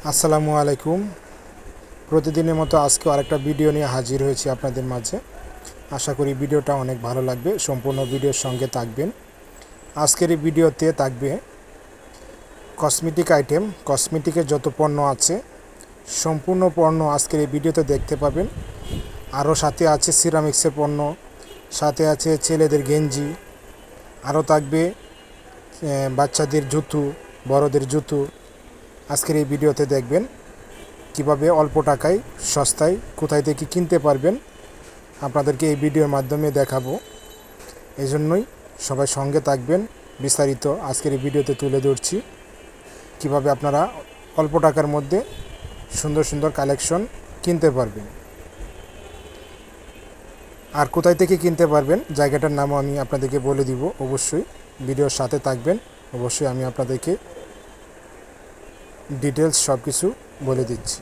আসসালামু আলাইকুম। প্রতিদিনের মতো আজকে আরেকটা ভিডিও নিয়ে হাজির হয়েছি আপনাদের মাঝে। আশা করি ভিডিওটা অনেক ভালো লাগবে, সম্পূর্ণ ভিডিওর সঙ্গে থাকবেন। আজকের এই ভিডিওতে থাকবে কসমেটিক আইটেম, কসমেটিকের যত পণ্য আছে সম্পূর্ণ পণ্য আজকের এই ভিডিওতে দেখতে পাবেন। আরও সাথে আছে সিরামিক্সের পণ্য, সাথে আছে ছেলেদের গেঞ্জি, আরও থাকবে বাচ্চাদের জুতো, বড়দের জুতো। আজকের এই ভিডিওতে দেখবেন কিভাবে অল্প টাকায় সস্তায় কোথায় থেকে কিনতে পারবেন, আপনাদেরকে এই ভিডিওর মাধ্যমে দেখাবো। এই জন্যই সবাই সঙ্গে থাকবেন। বিস্তারিত আজকের এই ভিডিওতে তুলে ধরছি কিভাবে আপনারা অল্প টাকার মধ্যে সুন্দর সুন্দর কালেকশন কিনতে পারবেন। আর কোথায় থেকে কিনতে পারবেন জায়গাটার নামও আমি আপনাদেরকে বলে দিব। অবশ্যই ভিডিওর সাথে থাকবেন, অবশ্যই আমি আপনাদেরকে ডিটেলস সব কিছু বলে দিচ্ছি।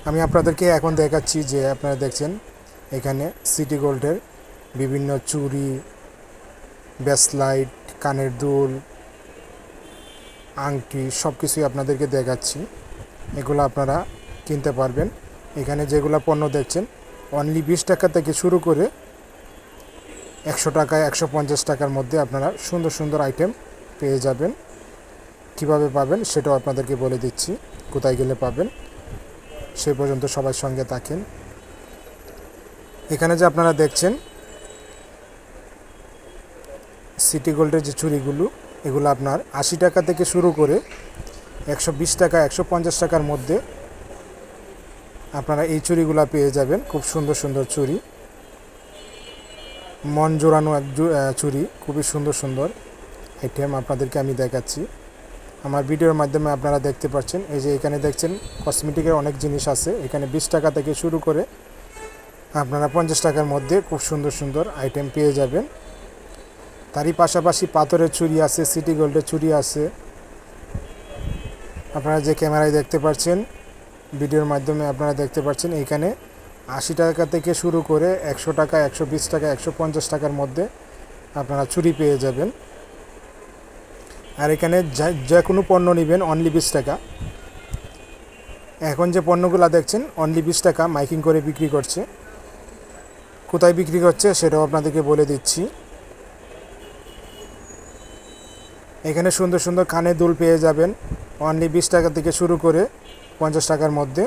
আমি আপনাদেরকে এখন দেখাচ্ছি যে আপনারা দেখছেন এখানে সিটি গোল্ডের বিভিন্ন চুড়ি, ব্রেসলাইট, কানের দুল, আংটি সব কিছুই আপনাদেরকে দেখাচ্ছি। এগুলো আপনারা কিনতে পারবেন। এখানে যেগুলো পণ্য দেখছেন অনলি 20 টাকা থেকে শুরু করে 100 টাকা 150 টাকার মধ্যে আপনারা সুন্দর সুন্দর আইটেম পেয়ে যাবেন। কিভাবে পাবেন সেটাও আপনাদেরকে বলে দিচ্ছি, কোথায় গেলে পাবেন। সেই পর্যন্ত সবাই সঙ্গে থাকেন। এখানে যে আপনারা দেখছেন সিটি গোল্ডের যে চুড়িগুলো, এগুলো আপনার 80 টাকা থেকে শুরু করে 120 টাকা 150 টাকার মধ্যে আপনারা এই চুড়িগুলো পেয়ে যাবেন। খুব সুন্দর সুন্দর চুড়ি, মন জোড়ানো এক চুড়ি, খুবই সুন্দর সুন্দর আইটেম আপনাদেরকে আমি দেখাচ্ছি আমার ভিডিওর মাধ্যমে। আপনারা দেখতে পাচ্ছেন এই যে এখানে দেখছেন কসমেটিকের অনেক জিনিস আছে। এখানে 20 টাকা থেকে শুরু করে আপনারা 50 টাকার মধ্যে খুব সুন্দর সুন্দর আইটেম পেয়ে যাবেন। তারই পাশাপাশি পাথরের চুড়ি আছে, সিটি গোল্ডের চুড়ি আছে। আপনারা যে ক্যামেরায় দেখতে পাচ্ছেন, ভিডিওর মাধ্যমে আপনারা দেখতে পাচ্ছেন এখানে 80 টাকা থেকে শুরু করে 100 টাকা 120 টাকা 150 টাকার মধ্যে আপনারা চুড়ি পেয়ে যাবেন। আর এখানে যে কোনো পণ্য নেবেন অনলি 20 টাকা। এখন যে পণ্যগুলো দেখছেন অনলি 20 টাকা মাইকিং করে বিক্রি করছে। কোথায় বিক্রি করছে সেটাও আপনাদেরকে বলে দিচ্ছি। এখানে সুন্দর সুন্দর কানের দুল পেয়ে যাবেন অনলি 20 টাকা থেকে শুরু করে 50 টাকার মধ্যে।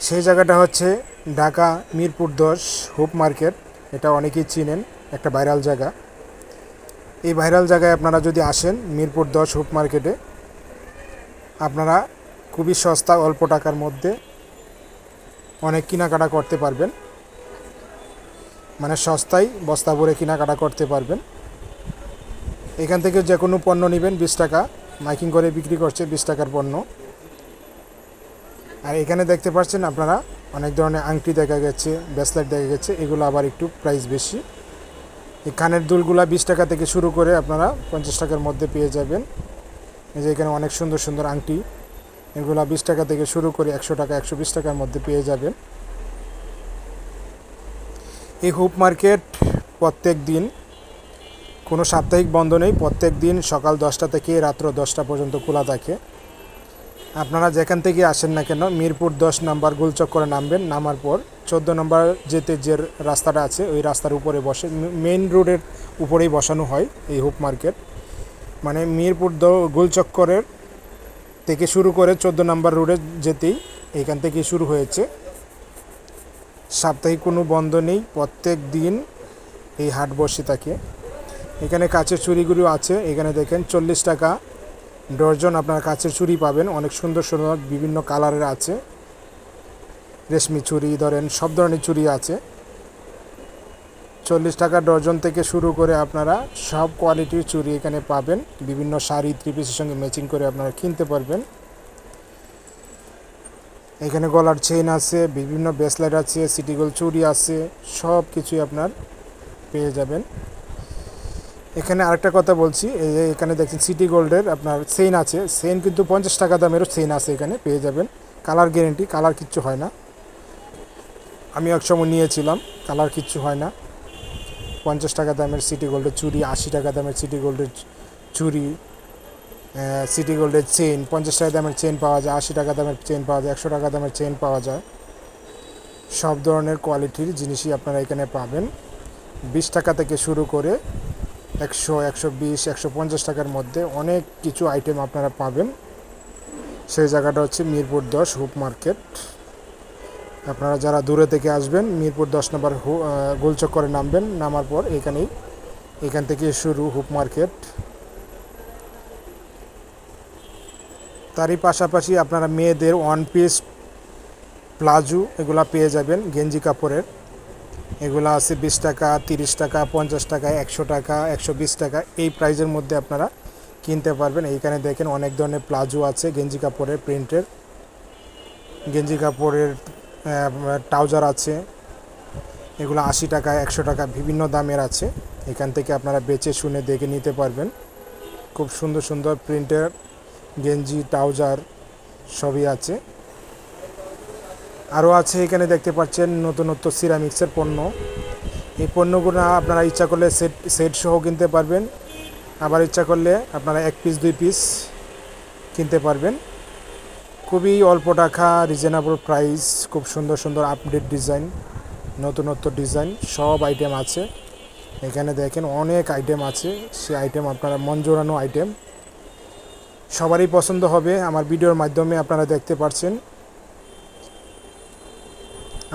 সেই জায়গাটা হচ্ছে ঢাকা মিরপুর 10 হুপ মার্কেট। এটা অনেকেই চিনেন, একটা ভাইরাল জায়গা। এই ভাইরাল জায়গায় আপনারা যদি আসেন মিরপুর 10 হুপ মার্কেটে, আপনারা খুবই সস্তা অল্প টাকার মধ্যে অনেক কেনাকাটা করতে পারবেন। মানে সস্তায় বস্তা ভরে কেনাকাটা করতে পারবেন। এখান থেকে যে কোনো পণ্য নেবেন 20 টাকা মাইকিং করে বিক্রি করছে, 20 টাকার পণ্য। আর এখানে দেখতে পাচ্ছেন আপনারা অনেক ধরনের আংটি দেখা গেছে, ব্রেসলেট দেখা গেছে, এগুলো আবার একটু প্রাইস বেশি। এই কানের দুলগুলা 20 টাকা থেকে শুরু করে আপনারা 50 টাকার মধ্যে পেয়ে যাবেন। এই যে এখানে অনেক সুন্দর সুন্দর আংটি, এগুলো 20 টাকা থেকে শুরু করে 100 টাকা 120 টাকার মধ্যে পেয়ে যাবেন। এই হুপ মার্কেট প্রত্যেক দিন, কোনো সাপ্তাহিক বন্ধ নেই, প্রত্যেক দিন সকাল 10টা থেকে রাত্র 10টা পর্যন্ত খোলা থাকে। আপনারা যেখান থেকে আসেন না কেন মিরপুর 10 নম্বর গোলচক্করে নামবেন। নামার পর 14 নম্বর যেতে যে রাস্তাটা আছে ওই রাস্তার উপরে বসে, মেইন রোডের উপরেই বসানো হয় এই হুপ মার্কেট। মানে মিরপুর গোলচক্করের থেকে শুরু করে 14 নম্বর রোডে যেতেই এখান থেকে শুরু হয়েছে। সাপ্তাহিক কোনো বন্ধ নেই, প্রত্যেক দিন এই হাট বসে থাকে। এখানে কাচের চুড়িগুলো আছে। এখানে দেখেন 40 টাকা ডর্জন আপনার কাচের চুড়ি পাবেন। অনেক সুন্দর সুন্দর বিভিন্ন কালারের আছে। রেশমি চুড়ি ধরেন, সব ধরনের চুড়ি আছে। 40 টাকা ডর্জন থেকে শুরু করে আপনারা সব কোয়ালিটির চুড়ি এখানে পাবেন। বিভিন্ন শাড়ি, থ্রি পিসের সঙ্গে ম্যাচিং করে আপনারা কিনতে পারবেন। এখানে গলার চেইন আছে, বিভিন্ন ব্রেসলেট আছে, সিটি গোল্ড চুড়ি আছে, সব কিছুই আপনার পেয়ে যাবেন। এখানে আরেকটা কথা বলছি, এই যে এখানে দেখছেন সিটি গোল্ডের আপনার চেইন আছে। চেইন কিন্তু 50 টাকা দামেরও চেইন আছে, এখানে পেয়ে যাবেন। কালার গ্যারেন্টি, কালার কিচ্ছু হয় না। আমি এক সময় নিয়েছিলাম, কালার কিচ্ছু হয় না। 50 টাকা দামের সিটি গোল্ডের চুড়ি, 80 টাকা দামের সিটি গোল্ডের চুড়ি, সিটি গোল্ডের চেন, 50 টাকা দামের চেন পাওয়া যায়, 80 টাকা দামের চেন পাওয়া যায়, 100 টাকা দামের চেন পাওয়া যায়। সব ধরনের কোয়ালিটির জিনিসই আপনারা এখানে পাবেন। 20 টাকা থেকে শুরু করে 100, 120, 150 টাকার মধ্যে অনেক কিছু আইটেম আপনারা পাবেন। সেই জায়গাটা হচ্ছে মিরপুর 10 হুপ মার্কেট। আপনারা যারা দূরে থেকে আসবেন মিরপুর 10 নম্বর গোলচক্করে নামবেন, নামার পর এখান থেকে শুরু হুপ মার্কেট। তারই পাশাপাশি আপনারা মেয়েদের ওয়ান পিস, প্লাজো এগুলা পেয়ে যাবেন গেঞ্জি কাপড়ের। এগুলো আছে 20 টাকা, 30 টাকা, 50 টাকা, 100 টাকা, 120 টাকা, এই প্রাইজের মধ্যে আপনারা কিনতে পারবেন। এইখানে দেখেন অনেক ধরনের প্লাজো আছে গেঞ্জি কাপড়ের, প্রিন্টের গেঞ্জি কাপড়ের ট্রাউজার আছে। এগুলো 80 টাকা, 100 টাকা, বিভিন্ন দামের আছে। এখান থেকে আপনারা বেছে শুনে দেখে নিতে পারবেন। খুব সুন্দর সুন্দর প্রিন্টের গেঞ্জি, ট্রাউজার সবই আছে। আরও আছে এখানে দেখতে পাচ্ছেন নতুনত্ব সিরামিক্সের পণ্য। এই পণ্যগুলো আপনারা ইচ্ছা করলে সেট সহ কিনতে পারবেন, আবার ইচ্ছা করলে আপনারা 1 পিস 2 পিস কিনতে পারবেন। খুবই অল্প টাকা, রিজনেবল প্রাইস, খুব সুন্দর সুন্দর আপডেট ডিজাইন, নতুনত্ব ডিজাইন সব আইটেম আছে। এখানে দেখেন অনেক আইটেম আছে। সেই আইটেম আপনারা মন জোড়ানো আইটেম, সবারই পছন্দ হবে। আমার ভিডিওর মাধ্যমে আপনারা দেখতে পাচ্ছেন।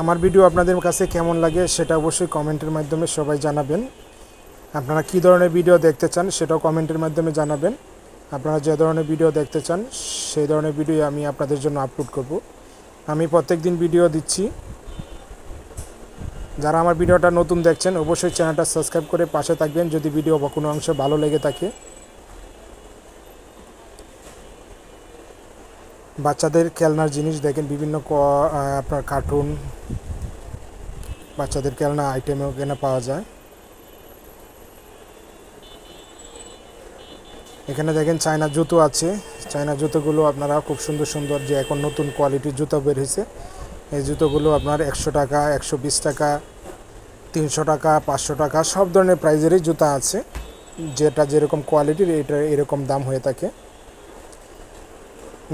আমার ভিডিও আপনাদের কাছে কেমন লাগে সেটা অবশ্যই কমেন্টের মাধ্যমে সবাই জানাবেন। আপনারা কী ধরনের ভিডিও দেখতে চান সেটাও কমেন্টের মাধ্যমে জানাবেন। আপনারা যে ধরনের ভিডিও দেখতে চান সেই ধরনের ভিডিও আমি আপনাদের জন্য আপলোড করব। আমি প্রত্যেক দিন ভিডিও দিচ্ছি। যারা আমার ভিডিওটা নতুন দেখছেন অবশ্যই চ্যানেলটা সাবস্ক্রাইব করে পাশে থাকবেন যদি ভিডিও বা কোনো অংশ ভালো লেগে থাকে। বাচ্চাদের খেলনার জিনিস দেখেন, বিভিন্ন আপনার কার্টুন, বাচ্চাদের খেলনা আইটেমও এখানে পাওয়া যায়। এখানে দেখেন চায়না জুতো আছে। চায়না জুতোগুলো আপনারা খুব সুন্দর সুন্দর, যে এখন নতুন কোয়ালিটির জুতো বের হয়েছে, এই জুতোগুলো আপনার 100 টাকা, 120 টাকা, 300 টাকা, 500 টাকা, সব ধরনের প্রাইজেরই জুতা আছে। যেটা যেরকম কোয়ালিটির এটা এরকম দাম হয়ে থাকে।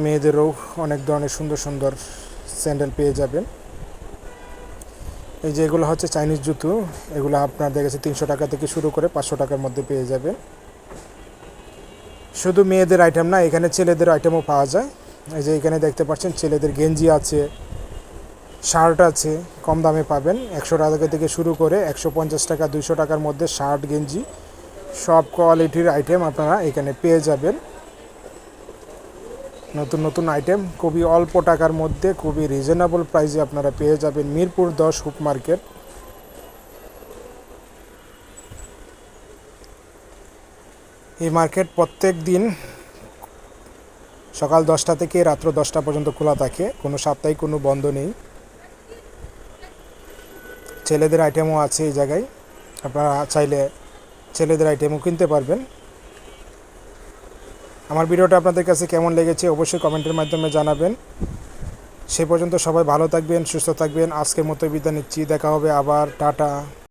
মেয়েদেরও অনেক ধরনের সুন্দর সুন্দর স্যান্ডেল পেয়ে যাবেন। এই যে এগুলো হচ্ছে চাইনিজ জুতো, এগুলো আপনার দেখেছে 300 টাকা থেকে শুরু করে 500 টাকার মধ্যে পেয়ে যাবেন। শুধু মেয়েদের আইটেম না, এখানে ছেলেদের আইটেমও পাওয়া যায়। এই যে এখানে দেখতে পাচ্ছেন ছেলেদের গেঞ্জি আছে, শার্ট আছে, কম দামে পাবেন। 100 টাকা থেকে শুরু করে 150 টাকা, 200 টাকার মধ্যে শার্ট, গেঞ্জি সব কোয়ালিটির আইটেম আপনারা এখানে পেয়ে যাবেন। নতুন নতুন আইটেম খুবই অল্প টাকার মধ্যে, খুবই রিজনেবল প্রাইসে আপনারা পেয়ে যাবেন মিরপুর 10 হুপ মার্কেট। এই মার্কেট প্রত্যেক দিন সকাল 10টা থেকে রাত্র 10টা পর্যন্ত খোলা থাকে, কোনো সাপ্তাহিক কোনো বন্ধ নেই। ছেলেদের আইটেমও আছে এই জায়গায়, আপনারা চাইলে ছেলেদের আইটেমও কিনতে পারবেন। আমার ভিডিওটা আপনাদের কাছে কেমন লেগেছে অবশ্যই কমেন্টের মাধ্যমে জানাবেন। সে পর্যন্ত সবাই ভালো থাকবেন, সুস্থ থাকবেন। আজকের মতো বিদায় নিচ্ছি, দেখা হবে আবার, টাটা।